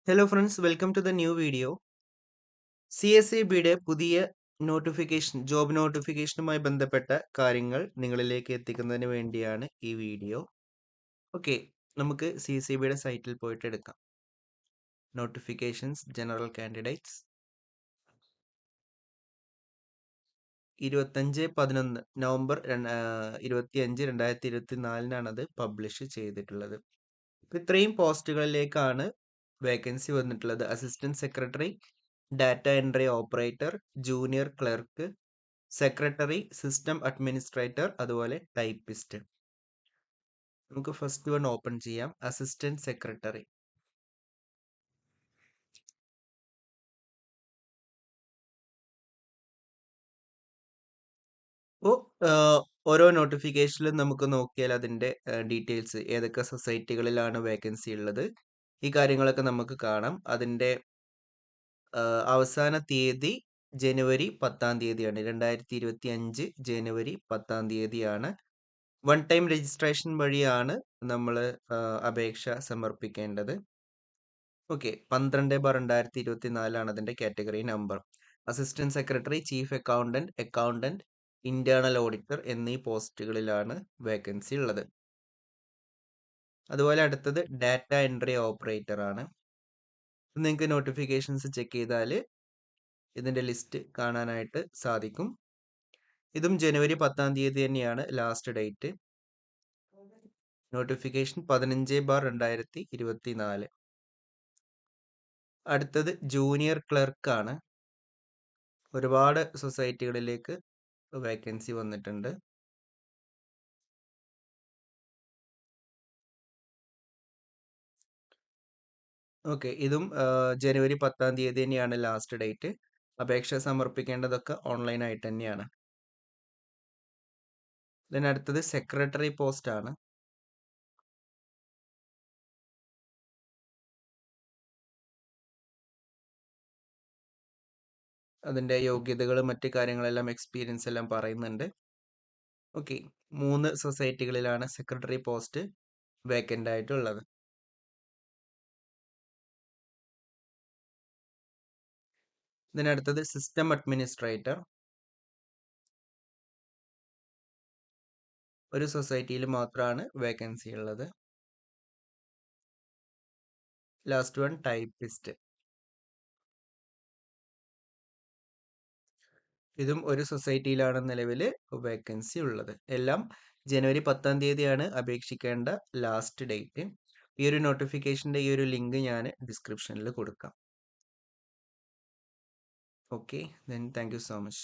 Hello friends, welcome to the new video. C S E ബിയുടെ പുതിയ job നോട്ടിഫിക്കേഷനുമായി ബന്ധപ്പെട്ട കാര്യങ്ങൾ നിങ്ങളിലേക്ക് എത്തിക്കുന്നതിന് വേണ്ടിയാണ് ഈ വീഡിയോ. ഓക്കെ, നമുക്ക് സി എസ് ഇ ബിയുടെ സൈറ്റിൽ പോയിട്ട് എടുക്കാം. നോട്ടിഫിക്കേഷൻസ്, ജനറൽ കാൻഡിഡേറ്റ്സ്, 25/11 നവംബർ 25 2024 അത് പബ്ലിഷ് ചെയ്തിട്ടുള്ളത്. ഇത്രയും പോസ്റ്റുകളിലേക്കാണ് വേക്കൻസി വന്നിട്ടുള്ളത്. Assistant secretary, data entry operator, junior clerk, secretary, system administrator, അതുപോലെ ടൈപ്പിസ്റ്റ്. നമുക്ക് ഫസ്റ്റ് വൺ ഓപ്പൺ ചെയ്യാം. Assistant secretary. അപ്പോൾ ഓരോ നോട്ടിഫിക്കേഷനിലും നമുക്ക് നോക്കിയാൽ അതിൻ്റെ ഡീറ്റെയിൽസ്, ഏതൊക്കെ സൊസൈറ്റികളിലാണ് വേക്കൻസി ഉള്ളത്, ഈ കാര്യങ്ങളൊക്കെ നമുക്ക് കാണാം. അതിൻ്റെ അവസാന തീയതി ജനുവരി 10 2025 ജനുവരി 10 വൺ ടൈം രജിസ്ട്രേഷൻ വഴിയാണ് നമ്മൾ അപേക്ഷ സമർപ്പിക്കേണ്ടത്. ഓക്കെ, 12/2024 അതിൻ്റെ category number. Assistant secretary, chief accountant, internal auditor എന്നീ പോസ്റ്റുകളിലാണ് വേക്കൻസി ഉള്ളത്. അതുപോലെ അടുത്തത് ഡാറ്റ എൻട്രി ഓപ്പറേറ്റർ ആണ്. നിങ്ങൾക്ക് നോട്ടിഫിക്കേഷൻസ് ചെക്ക് ചെയ്താൽ ഇതിൻ്റെ ലിസ്റ്റ് കാണാനായിട്ട് സാധിക്കും. ഇതും ജനുവരി 10 തന്നെയാണ് ലാസ്റ്റ് ഡേറ്റ്. നോട്ടിഫിക്കേഷൻ 15/2024. അടുത്തത് ജൂനിയർ ക്ലർക്ക് ആണ്. ഒരുപാട് സൊസൈറ്റികളിലേക്ക് വേക്കൻസി വന്നിട്ടുണ്ട്. ഓക്കെ, ഇതും ജനുവരി 10 തന്നെയാണ് ലാസ്റ്റ് ഡേറ്റ്. അപേക്ഷ സമർപ്പിക്കേണ്ടതൊക്കെ ഓൺലൈനായിട്ട് തന്നെയാണ്. അടുത്തത് സെക്രട്ടറി പോസ്റ്റ് ആണ്. അതിൻ്റെ യോഗ്യതകളും മറ്റു കാര്യങ്ങളെല്ലാം, എക്സ്പീരിയൻസ് എല്ലാം പറയുന്നുണ്ട്. ഓക്കെ, 3 സൊസൈറ്റികളിലാണ് സെക്രട്ടറി പോസ്റ്റ് വേക്കൻ്റ് ആയിട്ടുള്ളത്. അടുത്തത് സിസ്റ്റം അഡ്മിനിസ്ട്രേറ്റർ. ഒരു സൊസൈറ്റിയിൽ മാത്രമാണ് വേക്കൻസി ഉള്ളത്. Last one typist. ഇതും ഒരു സൊസൈറ്റിയിലാണ് നിലവിൽ വേക്കൻസി ഉള്ളത്. എല്ലാം ജനുവരി 10 അപേക്ഷിക്കേണ്ട ലാസ്റ്റ് ഡേറ്റ്. ഈ ഒരു നോട്ടിഫിക്കേഷൻ്റെ ഈ ഒരു ലിങ്ക് ഞാൻ ഡിസ്ക്രിപ്ഷനിൽ കൊടുക്കാം. Okay, thank you so much.